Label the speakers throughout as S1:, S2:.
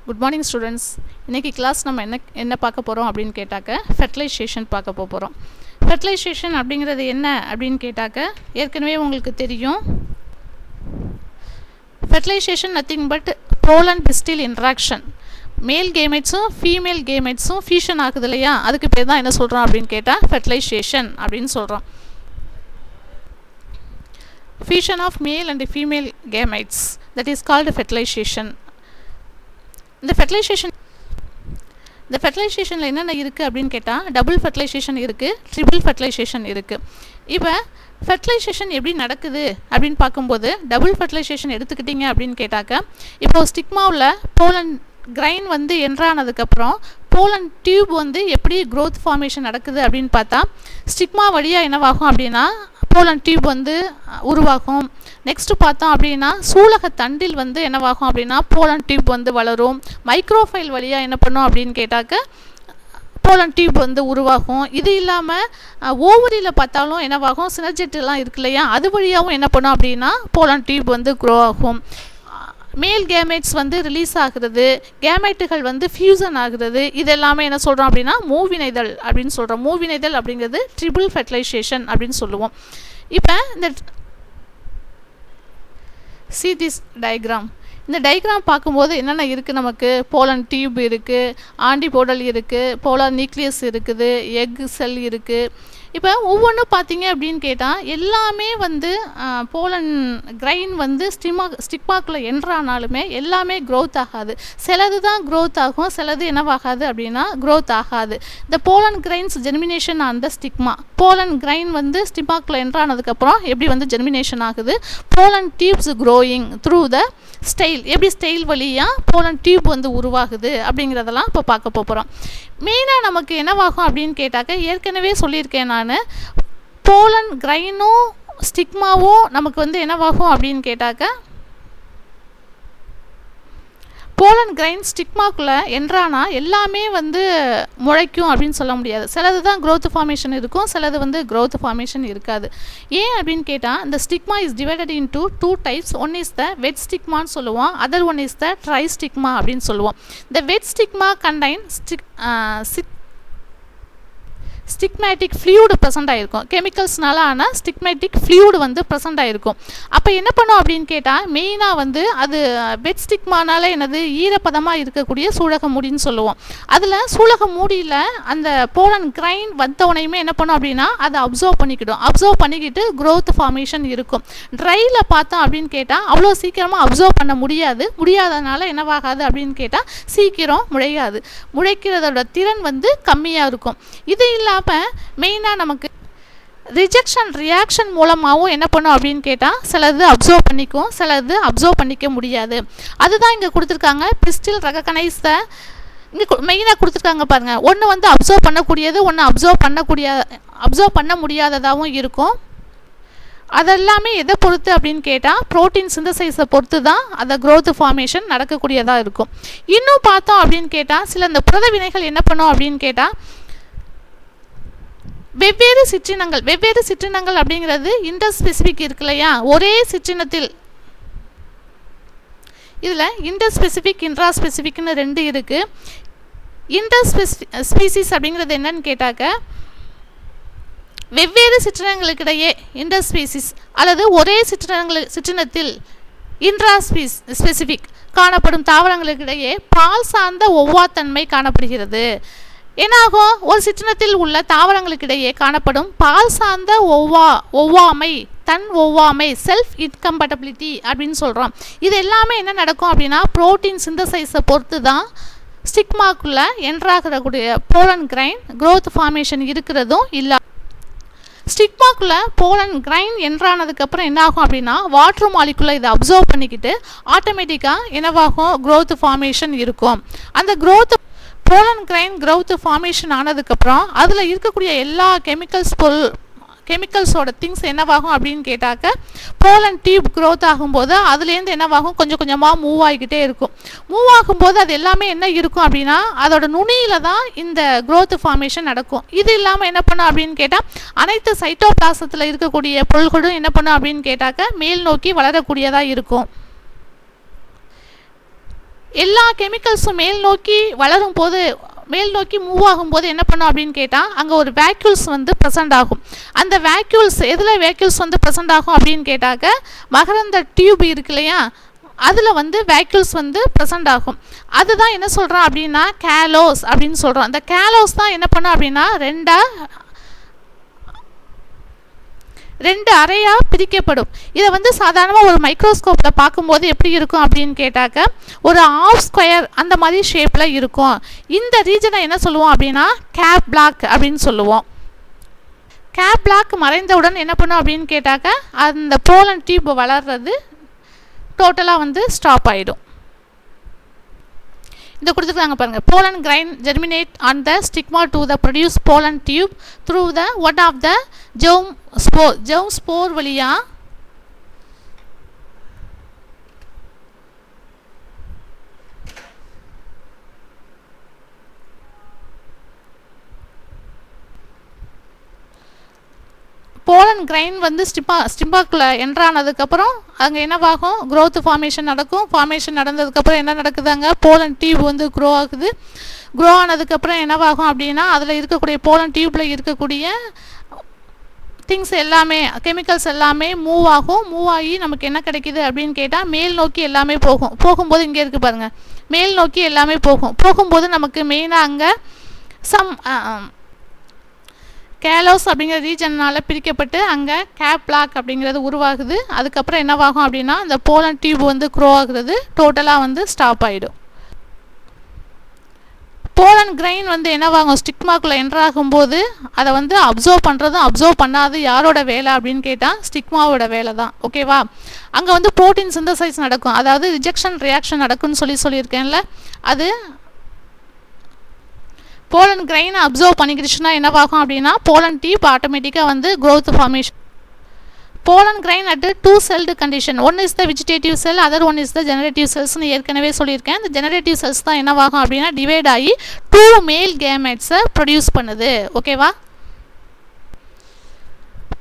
S1: Good morning students. இன்றைக்கி class நம்ம என்ன பார்க்க போகிறோம் அப்படின்னு கேட்டாக்க ஃபெர்டிலைசேஷன் பார்க்க போகிறோம். ஃபெர்டிலைசேஷன் அப்படிங்கிறது என்ன அப்படின்னு கேட்டாக்க ஏற்கனவே உங்களுக்கு தெரியும். Fertilisation nothing but pollen and pistil interaction. Male கேமெட்ஸும் ஃபீமேல் கேமெட்ஸும் ஃபியூஷன் ஆகுது இல்லையா, அதுக்கு பேர் தான் என்ன சொல்கிறோம் அப்படின்னு கேட்டால் ஃபெர்டிலைசேஷன் அப்படின்னு சொல்கிறோம். Fusion of male and female gametes, that is called fertilisation. இந்த ஃபெர்டிலைசேஷனில் என்னென்ன இருக்குது அப்படின்னு கேட்டால் டபுள் ஃபெர்டிலைசேஷன் இருக்குது, ட்ரிபிள் ஃபெர்டிலைசேஷன் இருக்குது. இப்போ ஃபெர்டிலைசேஷன் எப்படி நடக்குது அப்படின்னு பார்க்கும்போது டபுள் ஃபெர்டிலைசேஷன் எடுத்துக்கிட்டிங்க அப்படின்னு கேட்டாக்க, இப்போது ஸ்டிக்மாவில் போலன் கிரைன் வந்து என்ட்ரானதுக்கப்புறம் போலன் டியூப் வந்து எப்படி க்ரோத் ஃபார்மேஷன் நடக்குது அப்படின்னு பார்த்தா, ஸ்டிக்மா வழியாக என்னவாகும் அப்படின்னா போலன் டியூப் வந்து உருவாகும். நெக்ஸ்ட்டு பார்த்தோம் அப்படின்னா சூலக தண்டில் வந்து என்னவாகும் அப்படின்னா போலன் டியூப் வந்து வளரும். மைக்ரோஃபைல் வழியாக என்ன பண்ணும் அப்படின்னு கேட்டாக்க போலன் டியூப் வந்து உருவாகும். இது இல்லாமல் ஓவரியில் பார்த்தாலும் என்னவாகும், சினர்ஜெட்டெல்லாம் இருக்கு இல்லையா, அது வழியாகவும் என்ன பண்ணும் அப்படின்னா போலன் டியூப் வந்து க்ரோ ஆகும். மேல் கேமெட்ஸ் வந்து ரிலீஸ் ஆகிறது, கேமெட்டுகள் வந்து ஃபியூசன் ஆகிறது, இது எல்லாமே என்ன சொல்கிறோம் அப்படின்னா மூவினைதல் அப்படின்னு சொல்கிறோம். மூவினைதல் அப்படிங்கிறது ட்ரிபிள் ஃபெர்டிலைசேஷன் அப்படின்னு சொல்லுவோம். இப்போ இந்த see this diagram. இந்த டயக்ராம் பார்க்கும்போது என்னென்ன இருக்குது, நமக்கு போலன் டியூப் இருக்குது, ஆன்டிபோடல் இருக்குது, போலார் நியூக்ளியஸ் இருக்குது, எக் செல் இருக்குது. இப்போ ஒவ்வொன்றும் பார்த்தீங்க அப்படின்னு கேட்டால் எல்லாமே வந்து போலன் கிரைன் வந்து ஸ்டிக்மாக்குள்ளே என்ட்ரானாலுமே எல்லாமே க்ரோத் ஆகாது. சிலது தான் க்ரோத் ஆகும், சிலது என்னவாகாது அப்படின்னா க்ரோத் ஆகாது. இந்த போலன் கிரைன்ஸ் ஜெர்மினேஷன் அந்த ஸ்டிக்மா, போலன் கிரைன் வந்து ஸ்டிக்மாக்குள்ளே என்ட்ரானதுக்கப்புறம் எப்படி வந்து ஜெர்மினேஷன் ஆகுது, pollen tubes growing through the style, எப்படி ஸ்டைல் வழியாக போலன் டியூப் வந்து உருவாகுது அப்படிங்கிறதெல்லாம் இப்போ பார்க்க போகிறோம். மெயினாக நமக்கு என்னவாகும் அப்படின்னு கேட்டாக்க, ஏற்கனவே சொல்லியிருக்கேன் நான், போலன் கிரைனும் ஸ்டிக்மாவும் நமக்கு வந்து என்னவாகும் அப்படின்னு கேட்டாக்க, போலன் கிரைன் ஸ்டிக்மாக்குள்ளே என்ட்ரானா எல்லாமே வந்து முளைக்கும் அப்படின்னு சொல்ல முடியாது. சிலது தான் க்ரோத் ஃபார்மேஷன் இருக்கும், சிலது வந்து க்ரோத் ஃபார்மேஷன் இருக்காது. ஏன் அப்படின்னு கேட்டால், இந்த stigma is divided into 2 types. One is the wet ஸ்டிக்மான்னு சொல்லுவோம், other one is the dry stigma அப்படின்னு சொல்லுவோம். இந்த wet stigma contain stigmatic fluid present ஆகிருக்கும். கெமிக்கல்ஸ்னால ஆனால் ஸ்டிக்மேட்டிக் ஃப்ளூயிட் வந்து ப்ரெசென்ட் ஆகிருக்கும். அப்போ என்ன பண்ணும் அப்படின்னு கேட்டால், மெயினாக வந்து அது வெட் ஸ்டிக்மானால என்னது ஈரப்பதமாக இருக்கக்கூடிய சூலக மூடின்னு சொல்லுவோம். அதில் சூலக மூடியில் அந்த போலன் கிரைன் வந்தவனையுமே என்ன பண்ணும் அப்படின்னா அதை அப்சர்வ் பண்ணிக்கிடும். அப்சர்வ் பண்ணிக்கிட்டு க்ரோத் ஃபார்மேஷன் இருக்கும். ட்ரையில் பார்த்தோம் அப்படின்னு கேட்டால் அவ்வளோ சீக்கிரமாக அப்சர்வ் பண்ண முடியாதனால என்னவாகாது அப்படின்னு கேட்டால் சீக்கிரம் முளையாது. முளைக்கிறதோட திறன் வந்து கம்மியாக இருக்கும். இது இல்லாமல் மெயினாக நமக்கு ரிஜெக்ஷன் ரியாக்ஷன் மூலமாகவும் என்ன பண்ணும் அப்படின்னு கேட்டால் சிலது அப்சர்வ் பண்ணிக்கும், சிலது அப்சர்வ் பண்ணிக்க முடியாது. அதுதான் இங்கே கொடுத்துருக்காங்க. பிஸ்டில் ரெகக்னைஸ் த, இங்கே மெயினாக கொடுத்துருக்காங்க பாருங்கள். ஒன்று வந்து அப்சர்வ் பண்ணக்கூடியது, ஒன்று அப்சர்வ் பண்ண முடியாததாகவும் இருக்கும். அதெல்லாமே எதை பொறுத்து அப்படின்னு கேட்டால் புரோட்டீன் சிந்தசைஸை பொறுத்து தான் அந்த க்ரோத் ஃபார்மேஷன் நடக்கக்கூடியதாக இருக்கும். இன்னும் பார்த்தோம் அப்படின்னு கேட்டால் சில இந்த புரத வினைகள் என்ன பண்ணும் அப்படின்னு கேட்டால் வெவ்வேறு சிற்றினங்கள் அப்படிங்கிறது இன்டர்ஸ்பெசிபிக் இருக்கு இல்லையா, ஒரே சிற்றினத்தில் இதில் இன்டர்ஸ்பெசிபிக் இன்ட்ராஸ்பெசிபிக்னு 2 இருக்குது. ஸ்பீசிஸ் அப்படிங்கிறது என்னன்னு கேட்டாக்க, வெவ்வேறு சிற்றினங்களுக்கிடையே இன்டர்ஸ்பீசிஸ் அல்லது ஒரே சிற்றினத்தில் இன்ட்ராஸ்பெசிபிக் காணப்படும் தாவரங்களுக்கிடையே பால் சார்ந்த ஒவ்வாத்தன்மை காணப்படுகிறது. என்னாகும், ஒரு சிற்றினத்தில் உள்ள தாவரங்களுக்கிடையே காணப்படும் பால் சார்ந்த ஒவ்வாமை செல்ஃப் இன்கம்பேட்டபிலிட்டி அப்படின்னு சொல்கிறோம். இது எல்லாமே என்ன நடக்கும் அப்படின்னா புரோட்டீன் சிந்தசைஸை பொறுத்து தான் ஸ்டிக்மாக்குள்ளே என்ட்ராகக்கூடிய போலன் கிரைன் க்ரோத் ஃபார்மேஷன் இருக்கிறதும் இல்லை. ஸ்டிக்மாக்குள்ளே போலன் கிரைன் என்ட்ரானதுக்கப்புறம் என்னாகும் அப்படின்னா வாட்டர் மாலிகுலை இதை அப்சர்வ் பண்ணிக்கிட்டு ஆட்டோமேட்டிக்காக என்னவாகும், க்ரோத் ஃபார்மேஷன் இருக்கும். அந்த போலன் கிரைன் க்ரோத் ஃபார்மேஷன் ஆனதுக்கப்புறம் அதில் இருக்கக்கூடிய எல்லா கெமிக்கல்ஸோட திங்ஸ் என்னவாகும் அப்படின்னு கேட்டாக்க, போலன் டியூப் க்ரோத் ஆகும்போது அதுலேருந்து என்னவாகும், கொஞ்சம் கொஞ்சமாக மூவ் ஆகிக்கிட்டே இருக்கும். மூவ் ஆகும்போது அது எல்லாமே என்ன இருக்கும் அப்படின்னா அதோட நுனியில் தான் இந்த க்ரோத் ஃபார்மேஷன் நடக்கும். இது இல்லாமல் என்ன பண்ணும் அப்படின்னு கேட்டால் அனைத்து சைட்டோபிளாசத்தில் இருக்கக்கூடிய பொருள்களும் என்ன பண்ணும் அப்படின்னு கேட்டாக்க மேல் நோக்கி வளரக்கூடியதாக இருக்கும். எல்லா கெமிக்கல்ஸும் மேல் நோக்கி வளரும் போது, மேல் நோக்கி மூவ் ஆகும்போது என்ன பண்ணும் அப்படின்னு கேட்டால் அங்கே ஒரு வேக்யூல்ஸ் வந்து ப்ரெசென்ட் ஆகும். அந்த வேக்யூல்ஸ் எதில் வேக்யூல்ஸ் வந்து ப்ரெசென்ட் ஆகும் அப்படின்னு கேட்டாக்க மகரந்த டியூப் இருக்கு இல்லையா, அதில் வந்து வேக்யூல்ஸ் வந்து ப்ரெசென்ட் ஆகும். அதுதான் என்ன சொல்கிறோம் அப்படின்னா கேலோஸ் அப்படின்னு சொல்கிறோம். அந்த கேலோஸ் தான் என்ன பண்ணும் அப்படின்னா ரெண்டு அறையாக பிரிக்கப்படும். இதை வந்து சாதாரணமாக ஒரு மைக்ரோஸ்கோப்பில் பார்க்கும்போது எப்படி இருக்கும் அப்படின்னு கேட்டாக்க ஒரு ஆஃப் ஸ்கொயர் அந்த மாதிரி ஷேப்பில் இருக்கும். இந்த ரீஜனை என்ன சொல்லுவோம் அப்படின்னா கேப் பிளாக் அப்படின்னு சொல்லுவோம். கேப் பிளாக் மறைந்தவுடன் என்ன பண்ணும் அப்படின்னு கேட்டாக்க அந்த போலன் டியூப் வளர்றது டோட்டலாக வந்து ஸ்டாப் ஆகிடும். இந்த கொடுத்துருக்காங்க பாருங்க. pollen grain germinate on the stigma to the produce pollen tube through the one of the germ spore வழியா போலன் கிரைன் வந்து ஸ்டிம்பாக்குள்ளே என்ட்ரானதுக்கப்புறம் அங்கே என்னவாகும், க்ரோத் ஃபார்மேஷன் நடக்கும். ஃபார்மேஷன் நடந்ததுக்கப்புறம் என்ன நடக்குது, அங்கே போலன் டியூப் வந்து க்ரோ ஆகுது. க்ரோ ஆனதுக்கப்புறம் என்னவாகும் அப்படின்னா அதில் இருக்கக்கூடிய போலன் டியூப்பில் இருக்கக்கூடிய திங்ஸ் எல்லாமே, கெமிக்கல்ஸ் எல்லாமே மூவ் ஆகும். மூவ் ஆகி நமக்கு என்ன கிடைக்கிது அப்படின்னு கேட்டால் மேல் நோக்கி எல்லாமே போகும்போது இங்கே இருக்குது பாருங்கள், மேல் நோக்கி எல்லாமே போகும்போது நமக்கு மெயினாக அங்கே கேலோஸ் அப்படிங்கிற ரீஜனால் பிரிக்கப்பட்டு அங்கே கேப் பிளாக் அப்படிங்கிறது உருவாகுது. அதுக்கப்புறம் என்னவாகும் அப்படின்னா அந்த போலன் டியூப் வந்து க்ரோ ஆகுறது டோட்டலாக வந்து ஸ்டாப் ஆகிடும். போலன் கிரைன் வந்து என்னவாகும், ஸ்டிக்மாக்குள்ளே என்ட்ராகும்போது அதை வந்து அப்சர்வ் பண்ணுறதும் அப்சர்வ் பண்ணாது யாரோட வேலை அப்படின்னு கேட்டால் ஸ்டிக்மாவோட வேலை தான். ஓகேவா, அங்கே வந்து புரோட்டீன் சிந்தசைஸ் நடக்கும், அதாவது ரிஜெக்ஷன் ரியாக்ஷன் நடக்கும்னு சொல்லியிருக்கேன்ல. அது போலன் கிரைனை அப்சர்வ் பண்ணிக்கிடுச்சுன்னா என்னவாகும் அப்படின்னா போலன் டியூப் ஆட்டோமேட்டிக்காக வந்து growth formation. Pollen grain at 2 celled condition. One is the vegetative cell, other one is the generative செல்ஸ்னு ஏற்கனவே சொல்லியிருக்கேன். இந்த ஜெனரேட்டிவ் செல்ஸ் தான் என்னவாகும் அப்படின்னா டிவைட் ஆகி 2 மேல் கேமெட்ஸை ப்ரொடியூஸ் பண்ணுது. ஓகேவா,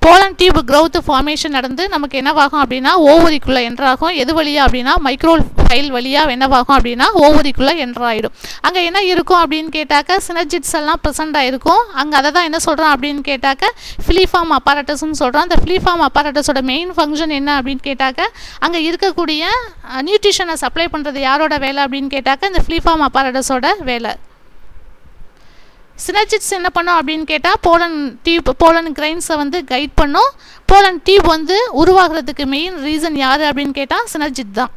S1: போலன் டியூப் க்ரோத் ஃபார்மேஷன் நடந்து நமக்கு என்னவாகும் அப்படின்னா ஓவரிக்குள்ளே என்ட்ராகும். எது வழியாக அப்படின்னா மைக்ரோ ஃபைல் வழியாக என்னவாகும் அப்படின்னா ஓவரிக்குள்ளே என்ட்ராயிடும். அங்கே என்ன இருக்கும் அப்படின்னு கேட்டாக்க சினர்ஜிட்ஸ் எல்லாம் ப்ரெசென்ட் ஆகிருக்கும். அங்கே அதை தான் என்ன சொல்கிறோம் அப்படின்னு கேட்டாக்க ஃபிலிஃபார்ம் அப்பாரட்டஸ்ன்னு சொல்கிறோம். அந்த ஃபிலிஃபார்ம் அப்பாரட்டஸோட மெயின் ஃபங்க்ஷன் என்ன அப்படின்னு கேட்டாக்க அங்கே இருக்கக்கூடிய நியூட்ரிஷனை சப்ளை பண்ணுறது யாரோட வேலை அப்படின்னு கேட்டாக்க இந்த ஃபிலிஃபார்ம் அப்பாரட்டஸோட வேலை. சினர்ஜிட்ஸ் என்ன பண்ணோம் அப்படின்னு கேட்டால் போலன் கிரைன்ஸை வந்து கைட் பண்ணும். போலன் டியூப் வந்து உருவாகிறதுக்கு மெயின் ரீசன் யார் அப்படின்னு கேட்டால் சினர்ஜிட் தான்.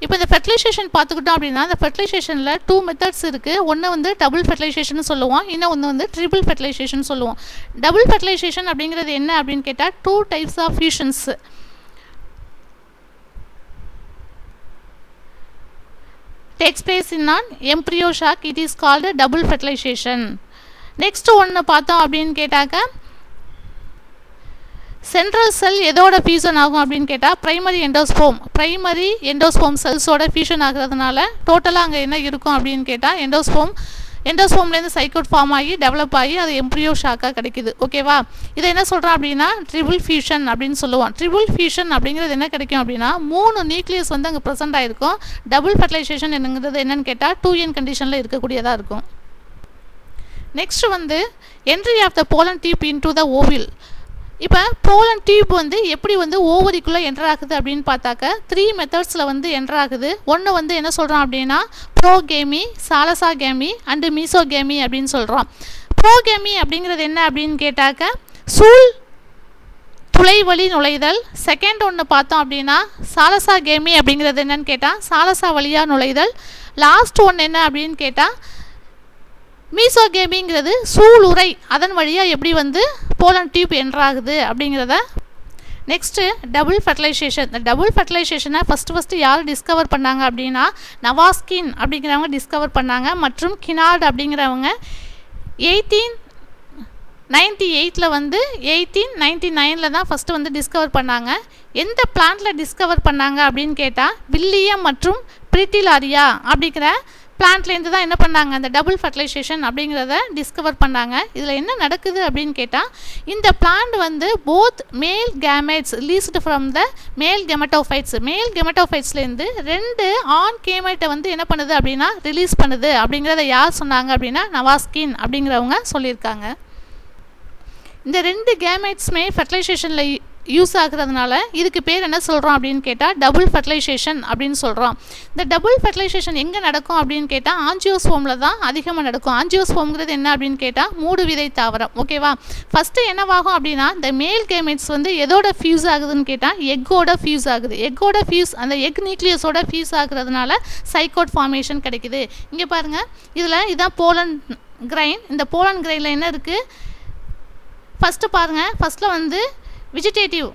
S1: இப்போ இந்த ஃபெர்டிலைசேஷன் பார்த்துக்கிட்டோம் அப்படின்னா இந்த ஃபெர்டிலைசேஷனில் 2 மெத்தட்ஸ் இருக்குது. ஒன்று வந்து டபுள் ஃபெர்டிலைசேஷன் சொல்லுவோம், இன்னொன்று வந்து ட்ரிபிள் ஃபெர்டிலைசேஷன் சொல்லுவோம். டபுள் ஃபெர்டிலைசேஷன் அப்படிங்கிறது என்ன அப்படின்னு கேட்டால் 2 types of fusions takes place in an embryo sac. It is called double fertilization. Next ஒன்று பார்த்தோம் அப்படின்னு கேட்டாக்க சென்ட்ரல் செல் எதோட ஃபியூஷன் ஆகும் அப்படின்னு கேட்டால் பிரைமரி எண்டோஸ்போம் செல்ஸோட ஃபியூஷன் ஆகிறதுனால டோட்டலாக அங்கே என்ன இருக்கும் அப்படின்னு கேட்டால் எண்டோஸ்போம்லேருந்து சைக்கோட் ஃபார்ம் ஆகி டெவலப் ஆகி அது எம்ப்ரியோ ஷாக்காக கிடைக்குது. ஓகேவா, இதை என்ன சொல்கிறோம் அப்படின்னா ட்ரிபிள் ஃபியூஷன் அப்படின்னு சொல்லுவோம். ட்ரிபிள் ஃபியூஷன் அப்படிங்கிறது என்ன கிடைக்கும் அப்படின்னா 3 நியூக்ளியஸ் வந்து அங்கே ப்ரெசென்ட் ஆகிருக்கும். டபுள் ஃபெர்டிலைசேஷன் என்னங்கிறது என்னன்னு கேட்டால் 2n கண்டிஷனில் இருக்கக்கூடியதாக இருக்கும். நெக்ஸ்ட் வந்து entry of the pollen tube into the ovule. இப்போ போலன் டியூப் வந்து எப்படி வந்து ஓவரிக்குள்ளே என்டர் ஆகுது அப்படின்னு பார்த்தாக்க 3 மெத்தட்ஸில் வந்து என்டர் ஆகுது. ஒன்று வந்து என்ன சொல்கிறோம் அப்படின்னா ப்ரோகேமி, சாலசாகேமி அண்டு மீசோகேமி அப்படின்னு சொல்கிறோம். ப்ரோகேமி அப்படிங்கிறது என்ன அப்படின்னு கேட்டாக்க துளை வழி நுழைதல். செகண்ட் ஒன்று பார்த்தோம் அப்படின்னா சாலசாகேமி அப்படிங்கிறது என்னன்னு கேட்டால் சாலசா வழியாக நுழைதல். லாஸ்ட் ஒன்று என்ன அப்படின்னு கேட்டால் மீசோகேமிங்கிறது சூளுரை, அதன் வழியாக எப்படி வந்து போலன் டியூப் என்ட்ராகுது அப்படிங்கிறத. Next double fertilisation. இந்த டபுள் ஃபெர்டிலைசேஷனை ஃபஸ்ட்டு யார் டிஸ்கவர் பண்ணாங்க அப்படின்னா நவாஸ்கின் அப்படிங்கிறவங்க டிஸ்கவர் பண்ணாங்க. மற்றும் கினார்ட் அப்படிங்கிறவங்க 1898 வந்து 1899 தான் ஃபஸ்ட்டு வந்து டிஸ்கவர் பண்ணாங்க. எந்த பிளான்ட்டில் டிஸ்கவர் பண்ணாங்க அப்படின்னு கேட்டால் வில்லியம் மற்றும் பிரிட்டிலாரியா அப்படிங்கிற பிளான்ட்லேருந்து தான் என்ன பண்ணாங்க, அந்த டபுள் ஃபர்டிலைசேஷன் அப்படிங்கிறத டிஸ்கவர் பண்ணாங்க. இதில் என்ன நடக்குது அப்படின்னு கேட்டால், இந்த பிளான்ட் வந்து போத் மேல் கேமெட்ஸ் ரிலீஸ்டு ஃப்ரம் த மேல் கெமட்டோஃபைட்ஸ்லேருந்து 2 ஆண் கேமெட்டை வந்து என்ன பண்ணுது அப்படின்னா ரிலீஸ் பண்ணுது அப்படிங்கிறத யார் சொன்னாங்க அப்படின்னா நவாஸ்கின் அப்படிங்கிறவங்க சொல்லியிருக்காங்க. இந்த 2 கேமெட்ஸுமே ஃபர்டிலைசேஷனில் யூஸ் ஆகுறதுனால இதுக்கு பேர் என்ன சொல்கிறோம் அப்படின்னு கேட்டால் டபுள் ஃபர்டிலைசேஷன் அப்படின்னு சொல்கிறோம். இந்த டபுள் ஃபர்டிலைசேஷன் எங்கே நடக்கும் அப்படின்னு கேட்டால் ஆஞ்சியோஸ்போமில் தான் அதிகமாக நடக்கும். ஆஞ்சியோஸ்போம்ங்கிறது என்ன அப்படின்னு கேட்டால் மூடு விதை தாவரம். ஓகேவா, ஃபஸ்ட்டு என்னவாகும் அப்படின்னா இந்த மேல் கேமெட்ஸ் வந்து எதோட ஃபியூஸ் ஆகுதுன்னு கேட்டால் எக்கோட ஃபியூஸ் ஆகுது. எக்கோட ஃபியூஸ் அந்த எக் நியூக்ளியஸோட ஃபியூஸ் ஆகுறதுனால சைக்கோட் ஃபார்மேஷன் கிடைக்குது. இங்கே பாருங்கள், இதான் போலன் கிரைன். இந்த போலன் கிரைனில் என்ன இருக்குது, ஃபஸ்ட்டு பாருங்கள், ஃபஸ்ட்டில் வந்து வெஜிடேட்டிவ்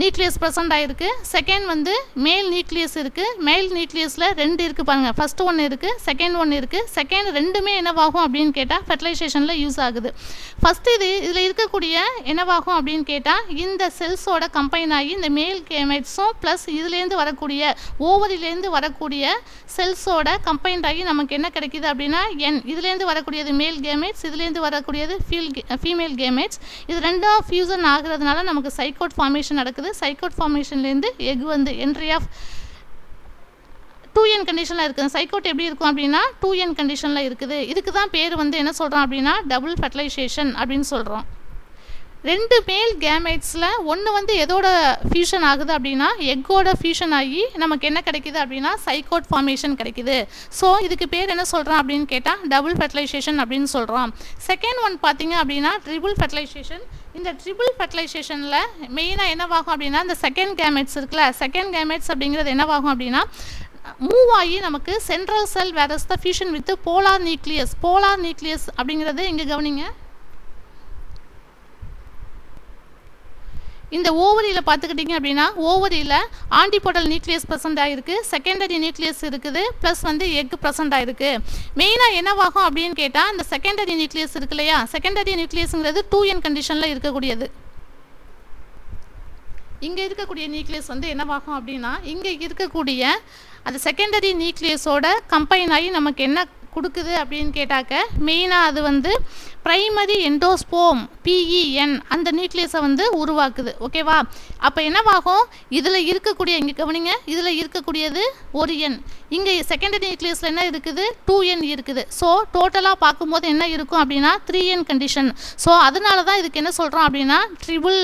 S1: நியூக்ளியஸ் ப்ரெசென்ட் ஆகிருக்கு. செகண்ட் வந்து மேல் நியூக்ளியஸ் இருக்குது. மேல் நியூக்ளியஸில் 2 இருக்குது பாருங்கள். ஃபஸ்ட்டு ஒன்று இருக்குது, செகண்ட் ஒன்று இருக்குது. செகண்ட் ரெண்டுமே என்னவாகும் அப்படின்னு கேட்டால் ஃபர்டிலைசேஷனில் யூஸ் ஆகுது. ஃபஸ்ட்டு இதில் இருக்கக்கூடிய என்னவாகும் அப்படின்னு கேட்டால் இந்த செல்ஸோட கம்பைன் ஆகி இந்த மேல் கேமெட்ஸும் ப்ளஸ் இதுலேருந்து வரக்கூடிய ஓவரிலேருந்து வரக்கூடிய செல்ஸோட கம்பைன் ஆகி நமக்கு என்ன கிடைக்கிது அப்படின்னா இதுலேருந்து வரக்கூடியது மேல் கேமெட்ஸ், இதுலேருந்து வரக்கூடியது ஃபீமேல் கேமெட்ஸ். இது ரெண்டும் ஃபியூசன் ஆகுறதுனால நமக்கு சைக்கோட் ஃபார்மேஷன் நடக்குது. சைக்கோட் ஃபார்மேஷன்லேருந்து எக் வந்து என்ட்ரி ஆஃப் 2n கண்டிஷனில் இருக்குது. சைக்கோட் எப்படி இருக்கும் அப்படின்னா 2n கண்டிஷனில் இருக்குது. இதுக்கு தான் பேர் வந்து என்ன சொல்கிறோம் அப்படின்னா டபுள் ஃபர்டிலைசேஷன் அப்படின்னு சொல்கிறோம். 2 மேல் கேமெட்ஸில் ஒன்று வந்து எதோட ஃபியூஷன் ஆகுது அப்படின்னா எக்கோட ஃபியூஷன் ஆகி நமக்கு என்ன கிடைக்கிது அப்படின்னா சைக்கோட் ஃபார்மேஷன் கிடைக்கிது. ஸோ இதுக்கு பேர் என்ன சொல்கிறோம் அப்படின்னு கேட்டால் டபுள் ஃபர்டிலைசேஷன் அப்படின்னு சொல்கிறோம். செகண்ட் ஒன் பார்த்தீங்க அப்படின்னா ட்ரிபிள் ஃபர்டிலைசேஷன். இந்த ட்ரிபிள் ஃபர்டிலைசேஷனில் மெயினாக என்னவாகும் அப்படின்னா இந்த செகண்ட் கேமெட்ஸ் இருக்குல்ல, செகண்ட் கேமெட்ஸ் அப்படிங்கிறது என்னவாகும் அப்படின்னா மூவ் ஆகி நமக்கு central sell various the fusion with polar nucleus. Polar nucleus அப்படிங்கிறது இங்கே கவனிங்க, இந்த ஓவரியில் பார்த்துக்கிட்டிங்க அப்படின்னா ஓவரியில் ஆன்டிபோடல் நியூக்ளியஸ் ப்ரெசென்ட் ஆகிருக்கு, செகண்டரி நியூக்ளியஸ் இருக்குது, ப்ளஸ் வந்து எக் ப்ரெசென்ட் ஆகிருக்கு. மெயினாக என்னவாகும் அப்படின்னு கேட்டால் இந்த செகண்டரி நியூக்ளியஸ் இருக்கு இல்லையா, செகண்டரி நியூக்ளியஸுங்கிறது 2n கண்டிஷனில் இருக்கக்கூடியது. இங்கே இருக்கக்கூடிய நியூக்ளியஸ் வந்து என்னவாகும் அப்படின்னா இங்கே இருக்கக்கூடிய அந்த செகண்டரி நியூக்ளியஸோட கம்பைன் ஆகி நமக்கு என்ன கொடுக்குது அப்படின்னு கேட்டாக்க மெயினாக அது வந்து ப்ரைமரி எண்டோஸ்போம் PEN அந்த நியூக்ளியஸை வந்து உருவாக்குது. ஓகேவா, அப்போ என்னவாகும் இதில் இருக்கக்கூடிய இங்கே கவனிங்க, இதில் இருக்கக்கூடியது ஒரு எண், இங்கே செகண்டரி நியூக்ளியஸில் என்ன இருக்குது 2n இருக்குது. ஸோ டோட்டலாக பார்க்கும்போது என்ன இருக்கும் அப்படின்னா 3n கண்டிஷன். ஸோ அதனால தான் இதுக்கு என்ன சொல்கிறோம் அப்படின்னா ட்ரிபிள்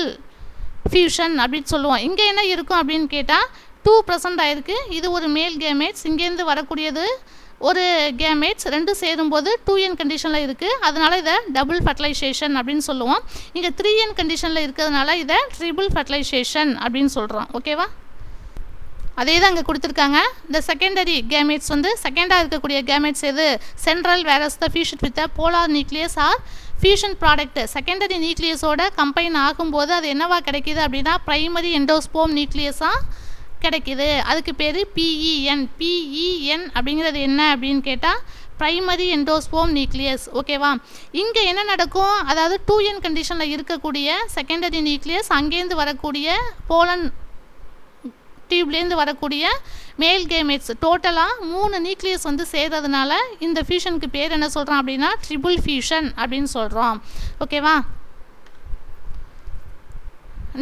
S1: ஃபியூஷன் அப்படின்னு சொல்லுவோம். இங்கே என்ன இருக்கும் அப்படின்னு கேட்டால் 2 ப்ரெசென்ட் ஆகிருக்கு. இது ஒரு மேல் கேமெட்ஸ், இங்கேருந்து வரக்கூடியது ஒரு கேமெட்ஸ், 2 சேரும்போது 2n கண்டிஷனில் இருக்குது. அதனால் இதை டபுள் ஃபர்டிலைசேஷன் அப்படின்னு சொல்லுவோம். இங்கே 3n கண்டிஷனில் இருக்கிறதுனால இதை ட்ரிபிள் ஃபர்டிலைசேஷன் அப்படின்னு சொல்கிறோம். ஓகேவா, அதே தான் இங்கே கொடுத்துருக்காங்க. இந்த செகண்டரி கேமெட்ஸ் வந்து செகண்டாக இருக்கக்கூடிய கேமெட்ஸ் எது central whereas the fusion with polar nucleus or fusion product. Secondary நியூக்ளியஸோட கம்பைன் ஆகும்போது அது என்னவா கிடைக்கிது அப்படின்னா ப்ரைமரி எண்டோஸ்போம் நியூக்ளியஸாக கிடைக்கிது. அதுக்கு பேர் PEN. PEN அப்படிங்கிறது என்ன அப்படின்னு கேட்டால் ப்ரைமரி எண்டோஸ்போம் நியூக்ளியஸ். ஓகேவா, இங்கே என்ன நடக்கும், அதாவது 2n கண்டிஷனில் இருக்கக்கூடிய செகண்டரி நியூக்ளியஸ் அங்கேருந்து வரக்கூடிய போலன் டியூப்லேருந்து வரக்கூடிய மேல் கேமெட்ஸ் டோட்டலாக 3 நியூக்ளியஸ் வந்து சேர்றதுனால இந்த ஃபியூஷனுக்கு பேர் என்ன சொல்கிறோம் அப்படின்னா ட்ரிபிள் ஃபியூஷன் அப்படின்னு சொல்கிறோம். ஓகேவா,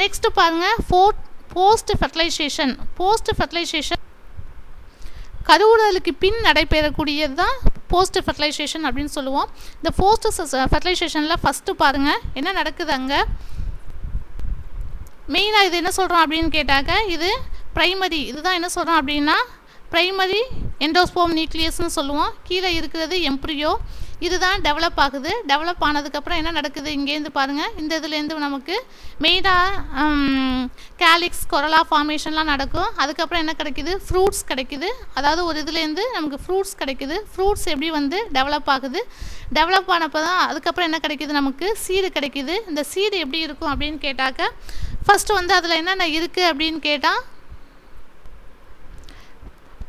S1: நெக்ஸ்ட்டு பாருங்கள் போஸ்ட் ஃபர்டிலைசேஷன். போஸ்ட் ஃபர்டிலைசேஷன் கருவுறுதலுக்கு பின் நடைபெறக்கூடியது தான் போஸ்ட் ஃபர்டிலைசேஷன் அப்படின்னு சொல்லுவோம். இந்த போஸ்ட் ஃபர்டிலைசேஷனில் ஃபஸ்ட்டு பாருங்கள் என்ன நடக்குது. அங்கே மெயினாக இது என்ன சொல்கிறோம் அப்படின்னு கேட்டாக்க இது ப்ரைமரி, இதுதான் என்ன சொல்கிறோம் அப்படின்னா ப்ரைமரி எண்டோஸ்போம் நியூக்ளியஸ்ன்னு சொல்லுவோம். கீழே இருக்கிறது எம்ப்ரியோ, இதுதான் டெவலப் ஆகுது. டெவலப் ஆனதுக்கப்புறம் என்ன நடக்குது, இங்கேருந்து பாருங்கள், இந்த இதுலேருந்து நமக்கு மெயினாக கேலிக்ஸ் கொரலா ஃபார்மேஷன்லாம் நடக்கும். அதுக்கப்புறம் என்ன கிடைக்கிது, ஃப்ரூட்ஸ் கிடைக்கிது. அதாவது ஒரு இதுலேருந்து நமக்கு ஃப்ரூட்ஸ் கிடைக்கிது. ஃப்ரூட்ஸ் எப்படி வந்து டெவலப் ஆகுது, டெவலப் ஆனப்போ தான் அதுக்கப்புறம் என்ன கிடைக்கிது, நமக்கு சீடு கிடைக்கிது. இந்த சீடு எப்படி இருக்கும் அப்படின்னு கேட்டாக்க ஃபஸ்ட்டு வந்து அதில் என்னென்ன இருக்குது அப்படின்னு கேட்டால்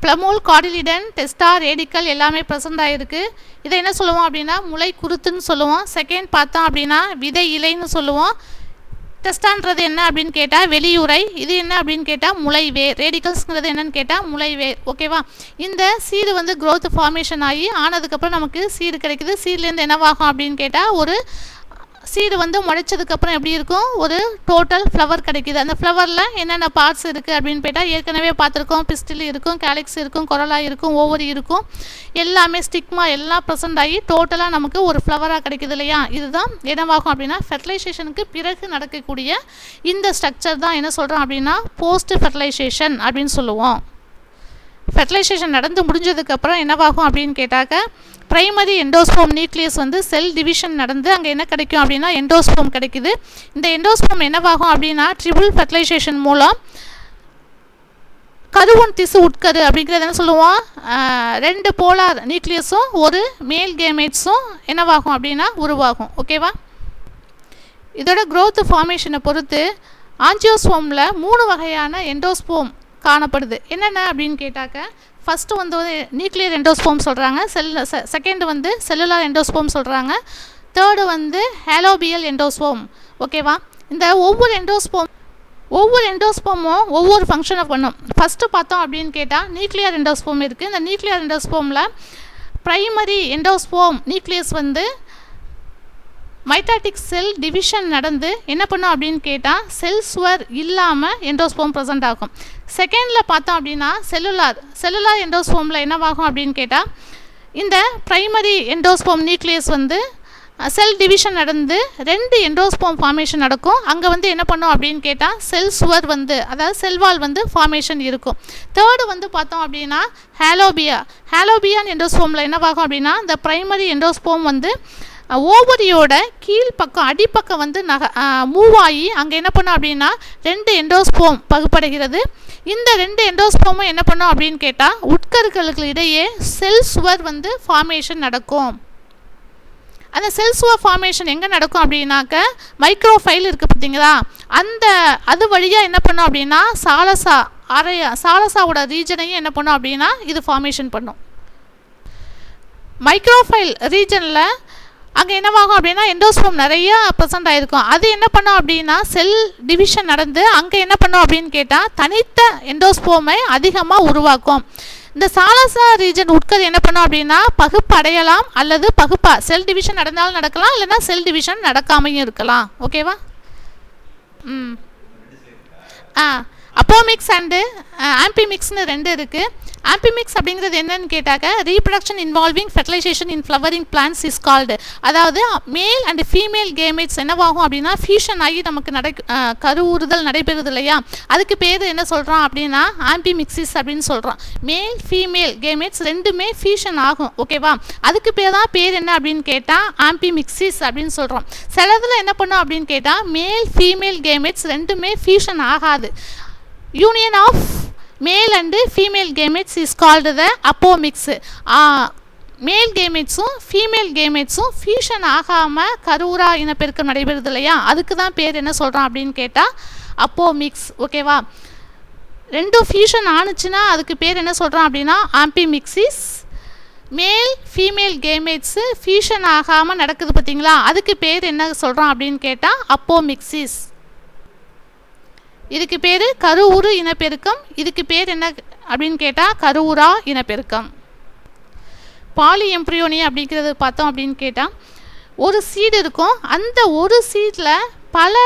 S1: ப்ளமோல், கார்டிலிடன், டெஸ்டா, ரேடிக்கல் எல்லாமே ப்ரெசென்ட் ஆகிருக்கு. இதை என்ன சொல்லுவோம் அப்படின்னா முளை குருத்துன்னு சொல்லுவோம். செகண்ட் பார்த்தோம் அப்படின்னா விதை இலைன்னு சொல்லுவோம். டெஸ்டான்றது என்ன அப்படின்னு கேட்டால் வெளியுறை. இது என்ன அப்படின்னு கேட்டால் முளைவேர். ரேடிக்கல்ஸ்ங்கிறது என்னன்னு கேட்டால் முளைவேர். ஓகேவா? இந்த சீடு வந்து growth ஃபார்மேஷன் ஆகி ஆனதுக்கப்புறம் நமக்கு சீடு கிடைக்குது. சீட்லேருந்து என்னவாகும் அப்படின்னு கேட்டால் ஒரு சீடு வந்து முளைச்சதுக்கப்புறம் எப்படி இருக்கும், ஒரு டோட்டல் ஃப்ளவர் கிடைக்கிது. அந்த ஃப்ளவரில் என்னென்ன பார்ட்ஸ் இருக்குது அப்படின்னு கேட்டால் ஏற்கனவே பார்த்துருக்கோம். பிஸ்டில் இருக்கும், கேலிக்ஸ் இருக்கும், கொரலா இருக்கும், ஓவரி இருக்கும், எல்லாமே ஸ்டிக்மா எல்லாம் ப்ரெசென்ட் ஆகி டோட்டலாக நமக்கு ஒரு ஃப்ளவராக கிடைக்கிது இல்லையா? இதுதான் என்னவாகும் அப்படின்னா ஃபெர்டிலைசேஷனுக்கு பிறகு நடக்கக்கூடிய இந்த ஸ்ட்ரக்சர் தான் என்ன சொல்கிறோம் அப்படின்னா போஸ்ட் ஃபெர்டிலைசேஷன் அப்படின்னு சொல்லுவோம். ஃபெர்டிலைசேஷன் நடந்து முடிஞ்சதுக்கப்புறம் என்னவாகும் அப்படின்னு கேட்டாக்க பிரைமரி எண்டோஸ்போம் நியூக்ளியஸ் வந்து செல் டிவிஷன் நடந்து அங்கே என்ன கிடைக்கும் அப்படின்னா எண்டோஸ்போம் கிடைக்குது. இந்த எண்டோஸ்போம் என்னவாகும் அப்படின்னா ட்ரிபிள் ஃபெர்டிலைசேஷன் மூலம் கருவன் திசு உட்கரு அப்படிங்கிறது என்ன சொல்லுவோம், 2 போலார் நியூக்ளியஸும் ஒரு மேல் கேமேட்ஸும் என்னவாகும் அப்படின்னா உருவாகும். ஓகேவா? இதோட growth ஃபார்மேஷனை பொறுத்து ஆஞ்சியோஸ்போமில் 3 வகையான எண்டோஸ்போம் காணப்படுது. என்னென்ன அப்படின்னு கேட்டாக்க ஃபஸ்ட்டு வந்து நியூக்ளியர் எண்டோஸ்போம் சொல்கிறாங்க, செகண்ட் வந்து செல்லுலார் எண்டோஸ்போம் சொல்கிறாங்க, தேர்டு வந்து ஹேலோபியல் எண்டோஸ்போம். ஓகேவா? இந்த ஒவ்வொரு எண்டோஸ்போமும் ஒவ்வொரு ஃபங்க்ஷனை பண்ணும். ஃபஸ்ட்டு பார்த்தோம் அப்படின்னு கேட்டால் நியூக்ளியர் எண்டோஸ்போம் இருக்குது. இந்த நியூக்ளியர் எண்டோஸ்போமில் ப்ரைமரி எண்டோஸ்போம் நியூக்ளியஸ் வந்து மைட்டாட்டிக் செல் டிவிஷன் நடந்து என்ன பண்ணும் அப்படின்னு கேட்டால் செல் சுவர் இல்லாமல் எண்டோஸ்போம் ப்ரெசென்ட் ஆகும். செகண்டில் பார்த்தோம் அப்படின்னா செல்லுலார் எண்டோஸ்போமில் என்னவாகும் அப்படின்னு கேட்டால் இந்த ப்ரைமரி எண்டோஸ்போம் நியூக்ளியஸ் வந்து செல் டிவிஷன் நடந்து 2 எண்டோஸ்போம் ஃபார்மேஷன் நடக்கும். அங்கே வந்து என்ன பண்ணும் அப்படின்னு கேட்டால் செல் சுவர் வந்து அதாவது செல்வால் வந்து ஃபார்மேஷன் இருக்கும். தேர்டு வந்து பார்த்தோம் அப்படின்னா ஹேலோபியான் எண்டோஸ்போமில் என்னவாகும் அப்படின்னா இந்த ப்ரைமரி எண்டோஸ்போம் வந்து ஓவரியோட கீழ்ப்பக்கம் அடிப்பக்கம் வந்து மூவ் ஆகி அங்கே என்ன பண்ணும் அப்படின்னா 2 எண்டோஸ்போம் பகுப்படைகிறது. இந்த 2 எண்டோஸ்போமும் என்ன பண்ணும் அப்படின்னு கேட்டால் உட்கருக்களுக்கு இடையே செல் சுவர் வந்து ஃபார்மேஷன் நடக்கும். அந்த செல் சுவர் ஃபார்மேஷன் எங்கே நடக்கும் அப்படின்னாக்க மைக்ரோஃபைல் இருக்குது பார்த்தீங்களா, அது வழியாக என்ன பண்ணும் அப்படின்னா சாலசாவோட ரீஜனையும் என்ன பண்ணும் அப்படின்னா இது ஃபார்மேஷன் பண்ணும். மைக்ரோஃபைல் ரீஜனில் அங்கே என்னவாகும் அப்படின்னா எண்டோஸ்போம் நிறையா ப்ரெசென்ட் ஆகிருக்கும். அது என்ன பண்ணும் அப்படின்னா செல் டிவிஷன் நடந்து அங்கே என்ன பண்ணும் அப்படின்னு கேட்டால் தனித்த எண்டோஸ்போமை அதிகமாக உருவாக்கும். இந்த சாலசா ரீஜன் உட்கரு என்ன பண்ணும் அப்படின்னா பகுப்பு அடையலாம் அல்லது செல் டிவிஷன் நடந்தாலும் நடக்கலாம், இல்லைன்னா செல் டிவிஷன் நடக்காமையும் இருக்கலாம். ஓகேவா? அப்போமிக்ஸ் அண்டு ஆம்பிமிக்ஸ்னு 2 இருக்குது. ஆம்பிமிக்ஸ் அப்படிங்கிறது என்னன்னு கேட்டாக்க reproduction involving fertilisation in flowering plants is called. அதாவது மேல் அண்ட் ஃபீமேல் கேமெட்ஸ் என்னவாகும் அப்படின்னா ஃபியூஷன் ஆகி நமக்கு கருவுறுதல் நடைபெறுது இல்லையா, அதுக்கு பேர் என்ன சொல்கிறோம் அப்படின்னா ஆம்பிமிக்சிஸ் அப்படின்னு சொல்கிறோம். மேல் ஃபீமேல் கேமெட்ஸ் 2மே ஃபியூஷன் ஆகும். ஓகேவா? அதுக்கு பேர் என்ன அப்படின்னு கேட்டால் ஆம்பிமிக்சிஸ் அப்படின்னு சொல்கிறோம். சிலதில் என்ன பண்ணும் அப்படின்னு கேட்டால் மேல் ஃபீமேல் கேமெட்ஸ் 2மே ஃபியூஷன் ஆகாது. Union of male and female gametes is called the apomixis. Male கேமெட்ஸும் ஃபீமேல் கேமெட்ஸும் ஃபியூஷன் ஆகாமல் கருவுரா இனப்பெருக்கம் நடைபெறுது இல்லையா, அதுக்கு தான் பேர் என்ன சொல்கிறோம் அப்படின்னு கேட்டால் அப்போமிக்ஸ். ஓகேவா? 2 ஃபியூஷன் ஆணுச்சுன்னா அதுக்கு பேர் என்ன சொல்கிறோம் அப்படின்னா ஆம்பிமிக்சிஸ். மேல் ஃபீமேல் கேமெட்ஸு ஃபியூஷன் ஆகாமல் நடக்குது பார்த்தீங்களா, அதுக்கு பேர் என்ன சொல்கிறோம் அப்படின்னு கேட்டால் அப்போமிக்சிஸ். இதுக்கு பேர் கருவுறு இனப்பெருக்கம். இதுக்கு பேர் என்ன அப்படின்னு கேட்டால் கருவுரா இனப்பெருக்கம். பாலி எம்ப்ரியோனி அப்படிங்கிறது பார்த்தோம் அப்படின்னு கேட்டால் ஒரு சீடு இருக்கும், அந்த ஒரு சீடில் பல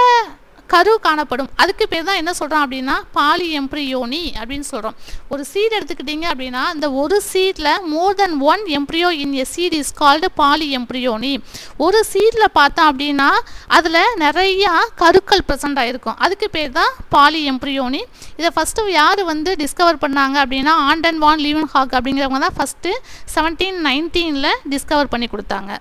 S1: கரு காணப்படும். அதுக்கு பேர் தான் என்ன சொல்கிறோம் அப்படின்னா பாலி எம்ப்ரியோனி அப்படின்னு சொல்கிறோம். ஒரு சீட் எடுத்துக்கிட்டிங்க அப்படின்னா அந்த ஒரு சீடில் more than 1 embryo in a seed is called polyembryony. ஒரு சீடில் பார்த்தோம் அப்படின்னா அதில் நிறையா கருக்கள் ப்ரெசென்ட் ஆகிருக்கும், அதுக்கு பேர் தான் பாலி எம்ப்ரியோனி. இதை ஃபஸ்ட்டு யார் வந்து டிஸ்கவர் பண்ணாங்க அப்படின்னா ஆண்டன் வான் லீவன்ஹாக் அப்படிங்கிறவங்க தான் ஃபஸ்ட்டு 1719 டிஸ்கவர் பண்ணி கொடுத்தாங்க.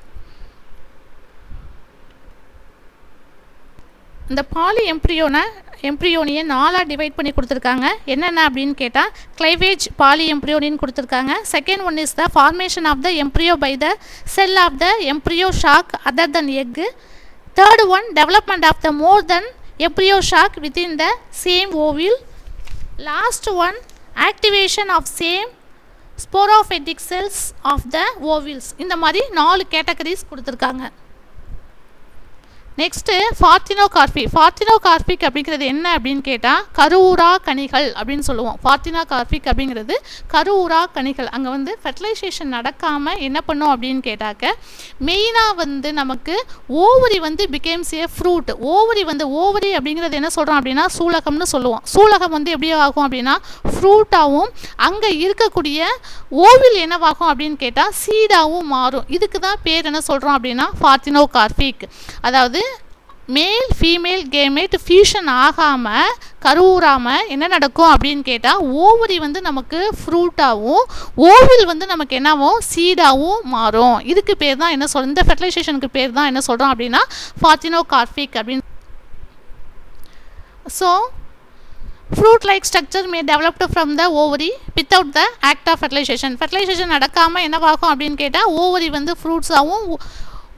S1: இந்த பாலி எம்ப்ரியோனியை 4 டிவைட் பண்ணி கொடுத்துருக்காங்க. என்னென்ன அப்படின்னு கேட்டால் கிளைவேஜ் பாலி எம்ப்ரியோனின்னு கொடுத்துருக்காங்க. Second one is the formation of the embryo by the cell of the embryo sac other than egg. Third one development of the more than embryo sac within the same ovule. Last one activation of same sporophytic cells of the ovules. இந்த மாதிரி 4 categories கொடுத்துருக்காங்க. Next பார்த்தினோகார்பிக் அப்படிங்கிறது என்ன அப்படின்னு கேட்டால் கருவுரா கனிகள் அப்படின்னு சொல்லுவோம். பார்த்தினோகார்பிக் அப்படிங்கிறது கருவுரா கனிகள். அங்கே வந்து ஃபெர்டிலைசேஷன் நடக்காமல் என்ன பண்ணும் அப்படின்னு கேட்டாக்க மெயினாக வந்து நமக்கு ஓவரி வந்து பிகேம்ஸ் ஏ ஃப்ரூட். ஓவரி அப்படிங்கிறது என்ன சொல்கிறோம் அப்படின்னா சூலகம்னு சொல்லுவோம். சூலகம் வந்து எப்படி ஆகும் அப்படின்னா ஃப்ரூட்டாகவும் அங்கே இருக்கக்கூடிய ஓவில் என்னவாகும் அப்படின்னு கேட்டால் சீடாகவும் மாறும். இதுக்கு தான் பேர் என்ன சொல்கிறோம் அப்படின்னா பார்த்தினோகார்பிக். அதாவது மேல் ஃபீமேல் கேமேட் ஃபியூஷன் ஆகாமல் கருவுறாமல் என்ன நடக்கும் அப்படின்னு கேட்டால் ஓவரி வந்து நமக்கு ஃப்ரூட்டாகவும் ஓவில் வந்து நமக்கு என்னவும் சீடாகவும் மாறும். இதுக்கு பேர் தான் என்ன இந்த ஃபெர்டிலைசேஷனுக்கு பேர் தான் என்ன சொல்கிறோம் அப்படின்னா பார்த்தினோகார்பிக் அப்படின்னு. So fruit-like structure may develop from the ovary without the act of fertilization. fertilization நடக்காமல் என்னவாகும் அப்படின்னு கேட்டால் ஓவரி வந்து ஃப்ரூட்ஸாகவும்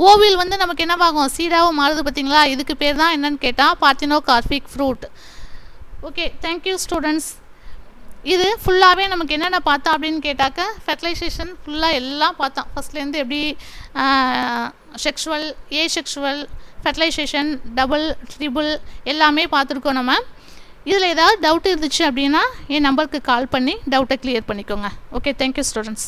S1: ஓவில் வந்து நமக்கு என்னவாகும் சீடாகவும் மாறுது பார்த்தீங்களா. இதுக்கு பேர் தான் என்னன்னு கேட்டால் பார்த்தினோகார்பிக் ஃப்ரூட். Okay, thank you students. இது ஃபுல்லாகவே நமக்கு என்னென்ன பார்த்தோம் அப்படின்னு கேட்டாக்க ஃபெர்டிலைசேஷன் ஃபுல்லாக எல்லாம் பார்த்தோம். ஃபஸ்ட்லேருந்து எப்படி sexual, asexual, fertilisation, double, triple எல்லாமே பார்த்துருக்கோம் நம்ம. இதில் ஏதாவது டவுட் இருந்துச்சு அப்படின்னா என் நம்பருக்கு கால் பண்ணி டவுட்டை கிளியர் பண்ணிக்கோங்க. Okay, thank you students.